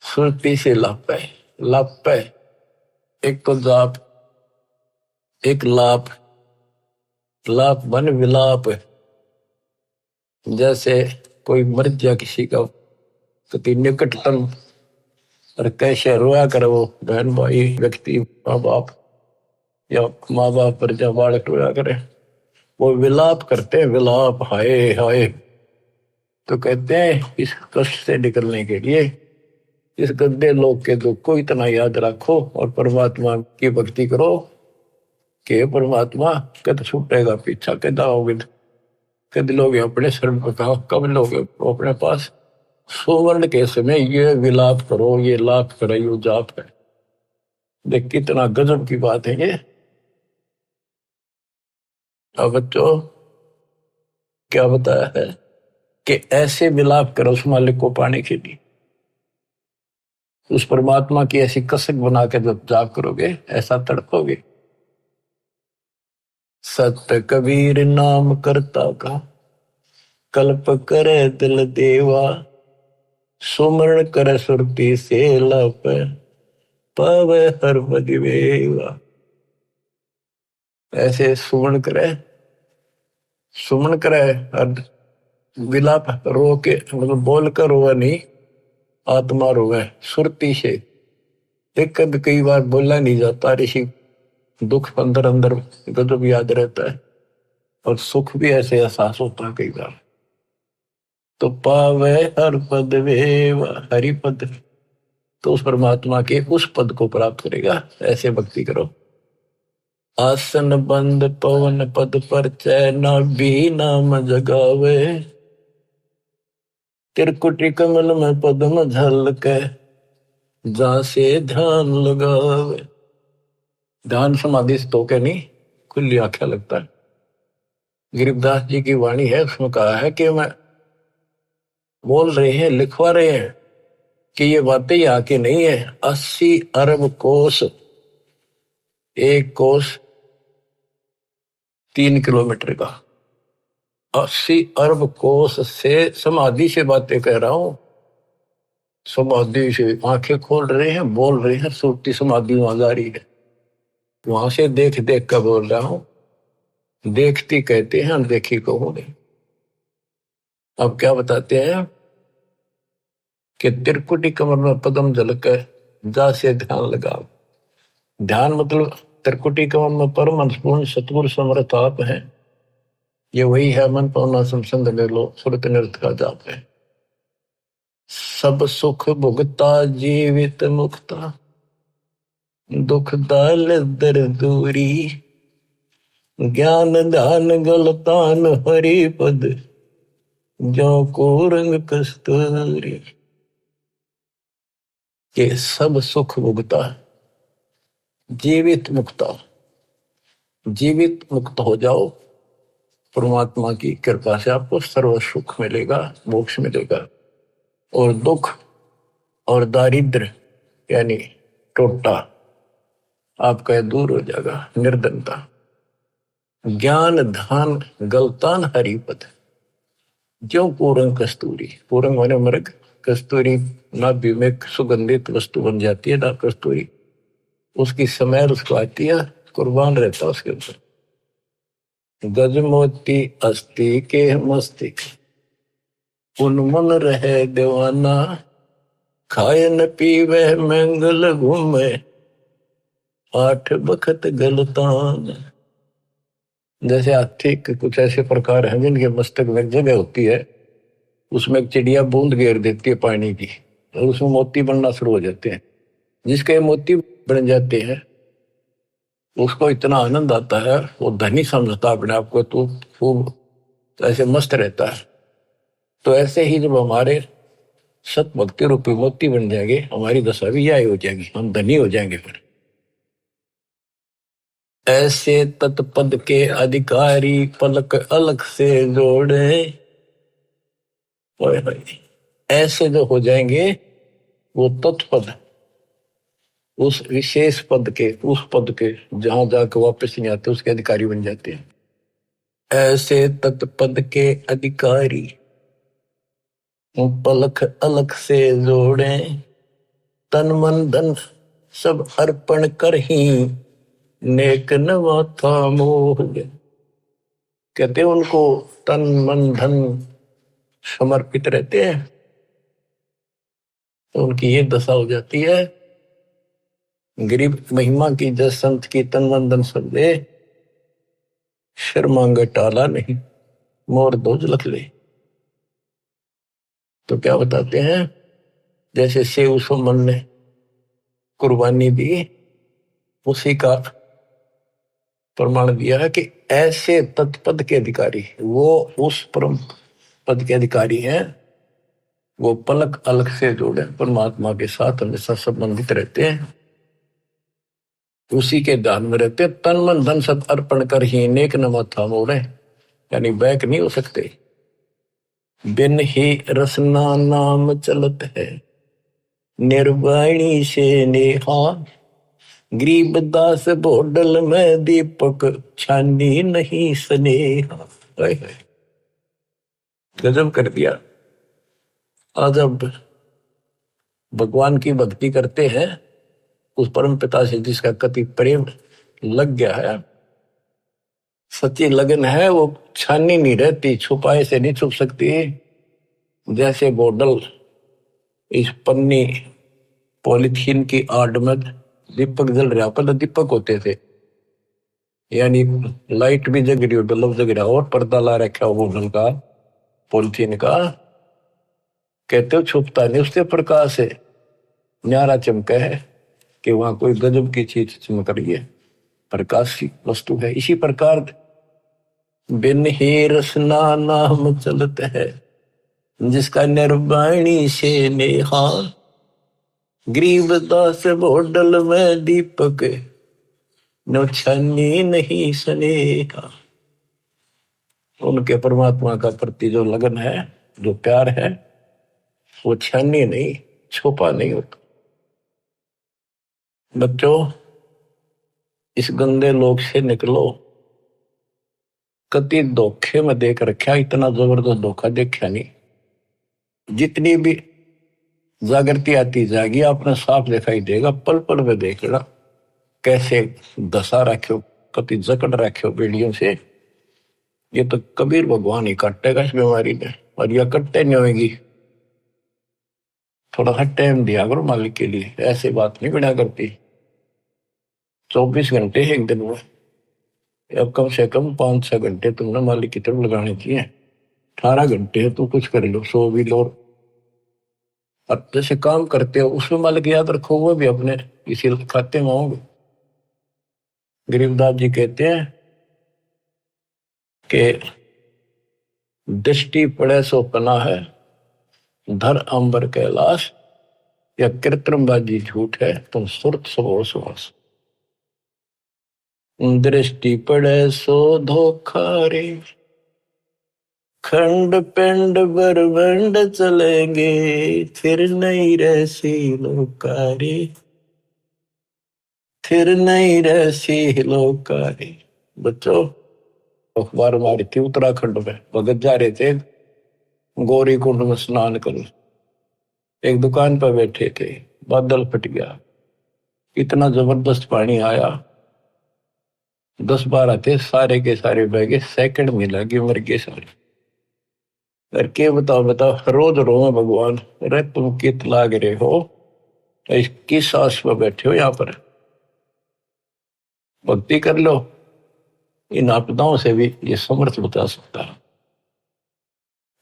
[SPEAKER 1] सुरती से लापे, लापे एक तो जाप, एक लाप, लाप बन विलाप। जैसे कोई मर जा किसी का कति निकटतम, और कैसे रोया करे वो बहन भाई व्यक्ति, माँ बाप या माँ बाप पर जब बालक रोया करे, वो विलाप करते हैं, विलाप, हाय हाय। तो कहते हैं इस कष्ट से निकलने के लिए इस गंदे लोग के दुख को इतना याद रखो और परमात्मा की भक्ति करो कि परमात्मा कद छूटेगा पीछा, कद आओगे, कद लोग अपने शरण पर कहा, कब लोग अपने पास। सुवर्ण के समय ये विलाप करो, ये लाप करो, ये जाप है। देख कितना गजब की बात है ये। अब बच्चों क्या बताया है कि ऐसे विलाप करो उस मालिक को पाने के लिए, उस परमात्मा की ऐसी कसक बना के जब जाप करोगे ऐसा तड़पोगे। सत्य कबीर नाम करता का, कल्प करे दिल देवा, सुमरण करे सुरती से लप, पावे हर बदिवेवा। ऐसे सुमरण करे, सुमन करे, विलाप रो के मतलब बोल कर रोवे नहीं, आत्मा रोवे सुरती से। एक कद कई बार बोला नहीं जाता, ऋषि दुख अंदर अंदर गजब याद रहता है और सुख भी ऐसे एहसास होता है कई बार। तो पावे हर पद वेव, हरि पद तो उस परमात्मा के उस पद को प्राप्त करेगा। ऐसे भक्ति करो। आसन बंद पवन पद पर चैन भी नाम जगावे, त्रिकुटी कमल में पद्म झलके, जा से ध्यान लगावे। ध्यान समाधि से तो क्या नहीं, खुली आंखें लगता है। गरीबदास जी की वाणी है, उसमें कहा है कि मैं बोल रहे हैं, लिखवा रहे हैं कि ये बातें यहाँ की नहीं है। 80 अरब कोस, एक कोस 3 किलोमीटर का, 80 अरब कोस से समाधि से बातें कह रहा हूं। समाधि से आंखें खोल रहे हैं, बोल रहे हैं, सुरती समाधि वहां जा रही है। वहां से देख देख कर बोल रहा हूं। देखती कहते हैं, अनदेखी को हो नहीं। अब क्या बताते हैं कि त्रिकुटी कमर में पदम झलक है, जा से ध्यान लगाओ। ध्यान मतलब त्रिकुटी कमर में परम अंशपूर्ण सतगुरु समर्थ आप है। ये वही है, मन पावना संसंद ले लो, सुरत नृत का जाप है। सब सुख भुगता जीवित मुक्ता, दुख दाल दर दूरी, ज्ञान ध्यान गलतान हरि पद, जो को रंग कस्तूरी। के सब सुख भुगता, जीवित मुक्ता। जीवित मुक्त हो जाओ, परमात्मा की कृपा से आपको सर्व सुख मिलेगा, मोक्ष मिलेगा। और दुख और दारिद्र यानी टोटा आपका दूर हो जाएगा, निर्धनता। ज्ञान ध्यान गलतान हरिपद, जो पूरंग कस्तूरी। पूरंग माने मृग, कस्तूरी नाभि में सुगंधित वस्तु बन जाती है ना, कस्तूरी उसकी समय उसको आती है, कुर्बान रहता उसके ऊपर। गज मोती अस्थि के मस्तिष्क, उन्मन रहे दीवाना, खाए न पीवे मंगल घूमे, 8 बखत गलतान। जैसे हाथी के कुछ ऐसे प्रकार हैं जिनके मस्तक में जगह होती है, उसमें एक चिड़िया बूंद घेर देती है पानी की, और उसमें मोती बनना शुरू हो जाते हैं। जिसके मोती बन जाते हैं उसको इतना आनंद आता है, वो धनी समझता अपने आप को, तो खूब ऐसे मस्त रहता है। तो ऐसे ही जब हमारे सत भक्ति रूपी मोती बन जाएंगे, हमारी दशा भी यही हो जाएगी, हम धनी हो जाएंगे। फिर ऐसे तत्पद के अधिकारी पलक अलग से जोड़े, ऐसे जो हो जाएंगे वो तत्पद, उस विशेष पद के, उस पद के जहां जाकर वापस नहीं आते, उसके अधिकारी बन जाते हैं। ऐसे तत्पद के अधिकारी पलक अलग से जोड़े, तन मन धन सब अर्पण कर ही, नेक नवा था मोह। कहते उनको तन मन धन समर्पित रहते हैं, तो उनकी ये दशा हो जाती है। गरीब महिमा की जस संत की तन मन धन सब दे, शर्मांग टाला नहीं, मोर दोज लख ले। तो क्या बताते हैं, जैसे सेव सुमन ने कुर्बानी दी, उसी का प्रमाण दिया है कि ऐसे तत्पद के अधिकारी, वो उस परम पद के अधिकारी हैं, वो पलक अलग से जोड़े परमात्मा के साथ हमेशा संबंधित रहते हैं, उसी के ध्यान में रहते। तन मन धन सब अर्पण कर ही नेक नवा था मोड़े, यानी बैक नहीं हो सकते। बिन ही रसना नाम चलत है, निर्वाणी से नेहा, गरीब दास बोडल में दीपक, छानी नहीं स्नेहा। गजब कर दिया। आज अब भगवान की भक्ति करते हैं, उस परम पिता से जिसका कति प्रेम लग गया है, सच्ची लगन है, वो छानी नहीं रहती, छुपाए से नहीं छुप सकती। जैसे बोतल इस पन्नी पॉलिथीन की आड़ में दीपक जल रहा, पहले दीपक होते थे, यानी लाइट भी जग रही हो, बल्ब जग रहा, और पर्दा ला रखा हो बोतल का, पॉलिथीन का, कहते हो छुपता नहीं उससे प्रकाश है। न्यारा चमका है कि वहां कोई गजब की चीज चमक रही है, प्रकाश की वस्तु है। इसी प्रकार बिन ही रसना नाम चलत है, जिसका निर्वाणी से नेहा, गरीबदास बोडल में दीपक नो छनी नहीं स्नेहा। उनके परमात्मा का प्रति जो लगन है, जो प्यार है, वो छानी नहीं, छुपा नहीं होता। बच्चों, इस गंदे लोक से निकलो। कति धोखे में देख रखा, इतना जबरदस्त धोखा देखा नहीं। जितनी भी जागृति आती जाएगी, आपने साफ दिखाई देगा। पल पल में देखना कैसे दशा रखो, कति जकड़ रखो बेड़ियों से। ये तो कबीर भगवान ही काटेगा इस बीमारी में, और यह कटते नहीं होगी। थोड़ा सा टाइम दिया करो मालिक के लिए, ऐसे बात नहीं बिना करती। 24 घंटे एक दिन में, अब कम से कम 5-6 घंटे तुमने मालिक की तरफ लगाने चाहिए। 18 घंटे तो कुछ कर लो, सो भी लो। अब जैसे काम करते हो उसमें मालिक याद रखो, वो भी अपने इसी खाते में होंगे। गरीबदास जी कहते हैं कि दृष्टि पड़े सो पना है, धर अंबर कैलाश, या कृत्रिमबाजी झूठ है, तुम सुरत सो सुहास। दृष्टि पड़े सो धोखा रे, खंड पिंड बरबंड चलेंगे, फिर नहीं रहसी लोकारी, फिर नहीं रहसी लोकारी। बच्चों, अखबार मारी थी उत्तराखंड में, भगत जा रहे थे गौरी कुंड में स्नान कर, एक दुकान पर बैठे थे, बादल फट गया, इतना जबरदस्त पानी आया, 10-12 थे, सारे के सारे बह गए, सेकंड में लगे मर गए सारे। करके बताओ रोज रो भगवान, अरे तुम कित लाग रहे हो, किस आस पर बैठे हो, यहाँ पर भक्ति कर लो। इन आपदाओं से भी ये समर्थ बता सकता है।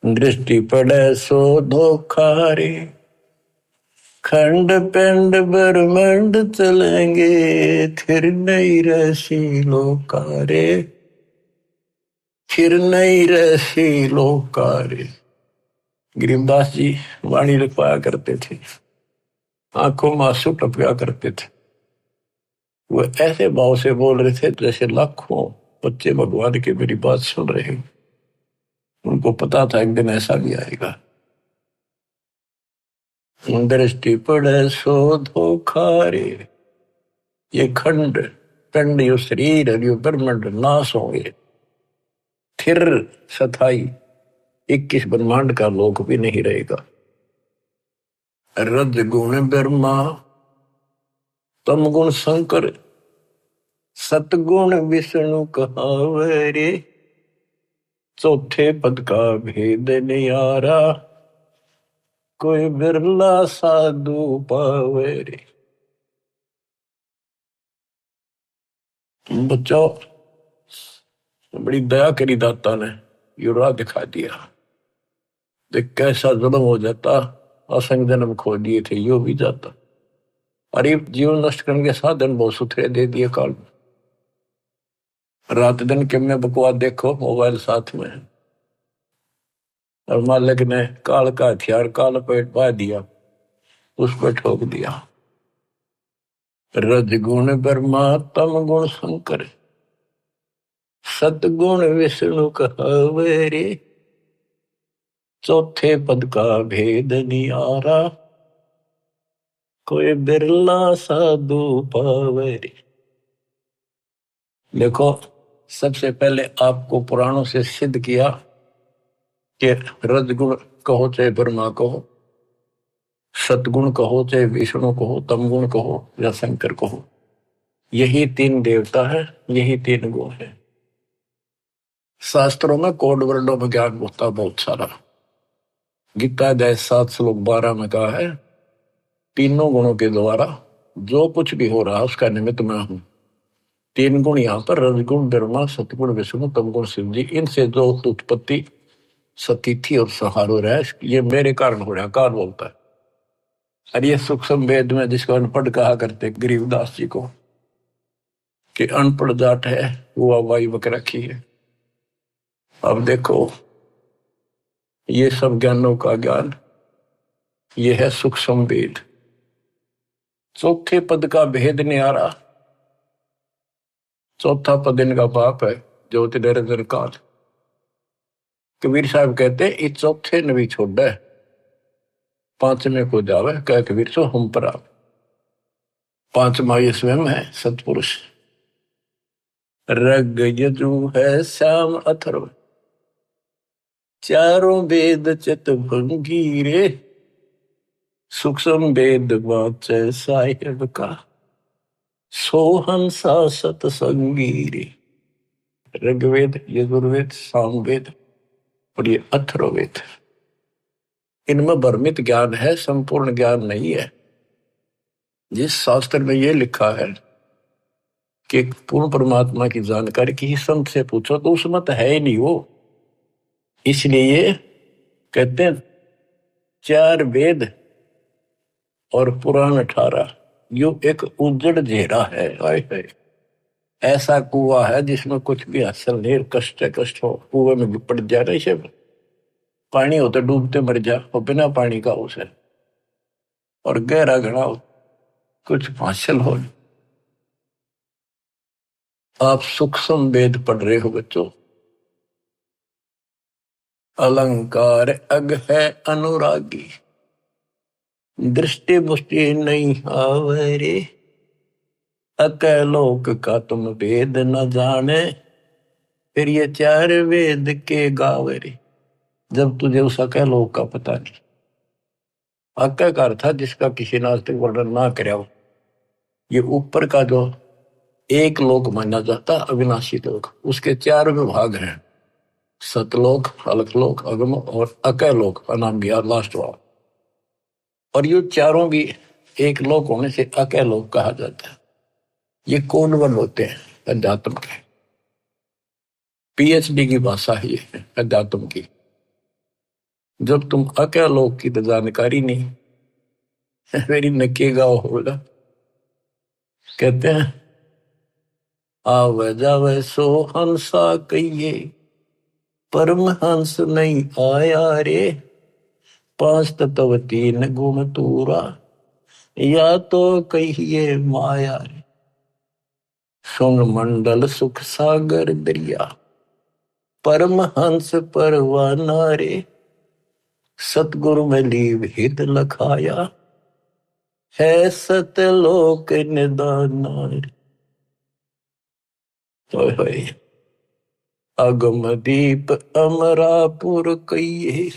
[SPEAKER 1] दृष्टि पड़े सो धोखा रे, खंड पिंड ब्रह्मंड चलेंगे, फिर नहीं रहसी लोकारे, फिर नहीं रहसी लोकारे। गरीबदास जी वाणी लिखवाया करते थे, आंखों में आंसू टपका करते थे। वो ऐसे भाव से बोल रहे थे जैसे लाखों बच्चे भगवान की मेरी बात सुन रहे हैं। उनको पता था एक दिन ऐसा भी आएगा। दृष्टि पड़े सो धोखा रे, ये खंड पिंड, यो शरीर, यो ब्रह्मांड नाश होंगे, फिर सथाई 21 ब्रह्मांड का लोक भी नहीं रहेगा। रज गुण ब्रह्मा, तम गुण शंकर, सतगुण विष्णु कहावे रे, चौथे पद का भेद नियारा, कोई बिरला साधु पावे रे। बच्चों, बड़ी दया करी दाता ने, ये राह दिखा दिया। देख कैसा जुल्म हो जाता, असंग जन्म खो दिए थे, यो भी जाता। अरे जीवन नष्ट करने के साधन बहुत सुथरे दे दिए काल में। रात दिन के में बकवास देखो, मोबाइल साथ में है, और मालिक ने काल का हथियार काल पेट पा दिया, उस पर ठोक दिया। रज गुण ब्रह्मा, तम गुण शंकर, सतगुण विष्णु कहावे रे, चौथे पद का भेद नियारा, कोई बिरला साधु पावे रे। देखो, सबसे पहले आपको पुराणों से सिद्ध किया कि रजगुण कहो चाहे ब्रह्मा कहो, सतगुण कहो चाहे विष्णु कहो, तमगुण कहो या शंकर कहो, यही 3 देवता है, यही 3 गुण है। शास्त्रों में कोड वर्डों में ज्ञान होता बहुत सारा। गीता अध्याय 7 श्लोक 12 में कहा है, तीनों गुणों के द्वारा जो कुछ भी हो रहा है उसका निमित्त मैं हूं। 3 गुण यहाँ पर, रजगुण ब्रह्मा, सतगुण विष्णु, तमगुण शिव जी, इनसे जो उत्पत्ति सतिथि और सहारो रहा है, ये मेरे कारण हो रहा है, काल बोलता है। और ये सूक्ष्म वेद में जिसको अनपढ़ कहा करते गरीबदास जी को कि अनपढ़ जाट है वो हवाई बक रखी है। अब देखो ये सब ज्ञानों का ज्ञान ये है सूक्ष्म वेद। चौथे पद का भेद न्यारा। चौथा पद इनका बाप है ज्योति निरंजन काल। कबीर साहब कहते इस चौथे ने भी छोड़ा है, पांचवें को जावे कह कबीर सो हम पर आवे। पांचवा ये स्वयं है सतपुरुष। रग यजु है श्याम अथर्व, चारों वेद चित भंगीरे, सूक्ष्म वेद वाचे साहिब का, सोहंसा सतसंगीरे। ऋग्वेद, यजुर्वेद, सामवेद और ये अथर्ववेद, इनमें भ्रमित ज्ञान है, संपूर्ण ज्ञान नहीं है। जिस शास्त्र में ये लिखा है कि पूर्ण परमात्मा की जानकारी किसी संत से पूछो तो उसमें तो है ही नहीं वो। इसलिए ये कहते हैं चार वेद और पुराण 18 यो एक उजड़ घेरा है। हाय हाय, ऐसा कुआं है जिसमें कुछ भी हासिल नहीं, कष्ट हो, कुएं में पड़ जाए ना, इसे पानी हो तो डूबते मर जा, और बिना पानी का उसे, और गहरा घड़ा हो कुछ हासिल हो। आप सूक्ष्म वेद पढ़ रहे हो बच्चों। अलंकार अग है अनुरागी, दृष्टि मुष्टि नहीं आवरे, अकलोक का तुम वेद न जाने, फिर ये चार वेद के गावरे। जब तुझे उस अकलोक का पता नहीं। अक्का का अर्थ था जिसका किसी ने आज तक वर्णन ना कराया हो। ये ऊपर का जो एक लोक माना जाता अविनाशी लोक, उसके चार विभाग हैं, सतलोक, अलकलोक, अगम और अकलोक, अनाम भी लास्ट वाला। और ये चारों भी एक लोक होने से अकलोक कहा जाता है। ये कोनवन होते हैं अध्यात्म के, पीएचडी की भाषा है ये अध्यात्म की। जब तुम अकलोक की तो जानकारी नहीं, मेरी नकेगा होगा। कहते हैं आवे जावे सो हंसा कहिए, परमहंस नहीं आया रे, पांच तत्व तीन गुण तूरा, या तो कहिए माया रे। सुन मंडल सुख सागर दरिया, परमहंस परवाना रे, सतगुरु में लीव हित लखाया, है सतलोक निदाना रे। अगम दीप अमरापुर कहिए।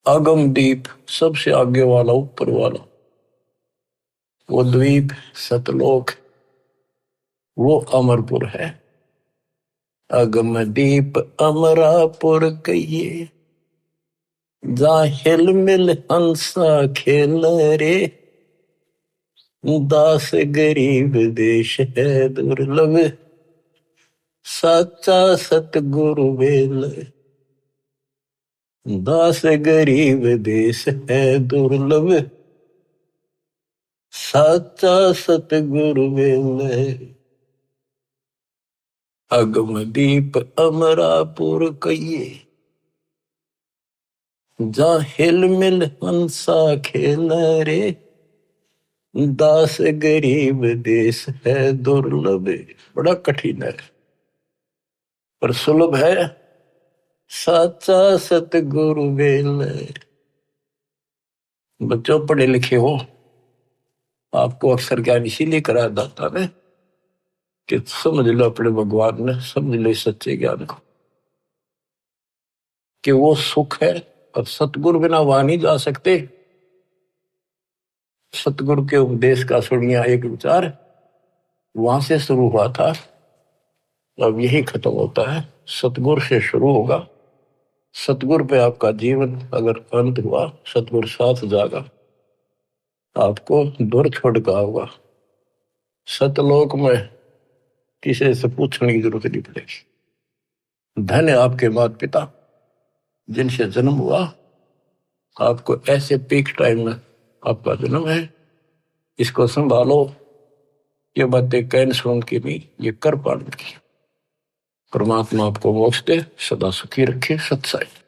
[SPEAKER 1] अगम दीप सबसे आगे वाला, ऊपर वाला, वो द्वीप सतलोक, वो अमरपुर है। अगम दीप अमरापुर कहिए, जा हिल मिल हंसा खेल रे, दास गरीब देश है दुर्लभ, साचा सतगुरु वेल। दास गरीब देश है दुर्लभ, साचा सतगुरु वेल। अगम दीप अमरापुर कहिए, जा हिल मिल हंसा खेल रे, दास गरीब देश है दुर्लभ। बड़ा कठिन है पर सुलभ है, साचा सतगुरु वेल। बच्चों पढ़े लिखे हो, आपको अक्सर ज्ञान इसीलिए करा दाता ने कि समझ लो अपने भगवान ने, समझ लो सच्चे ज्ञान को कि वो सुख है, और सतगुरु बिना वहां नहीं जा सकते। सतगुरु के उपदेश का सुनिया एक विचार वहां से शुरू हुआ था, अब यही खत्म होता है। सतगुरु से शुरू होगा, सतगुरु पे आपका जीवन अगर अंत हुआ, सतगुरु साथ जागा, आपको दूर छोड़ का होगा। सतलोक में किसी से पूछने की जरूरत नहीं पड़ेगी। धन्य आपके माता पिता जिनसे जन्म हुआ, आपको ऐसे पीक टाइम में आपका जन्म है, इसको संभालो। ये बातें कहने सुन की नहीं, ये कर पाने की। परमात्मा आपको मोक्ष दे, सदा सुखी रखे। सत्साई।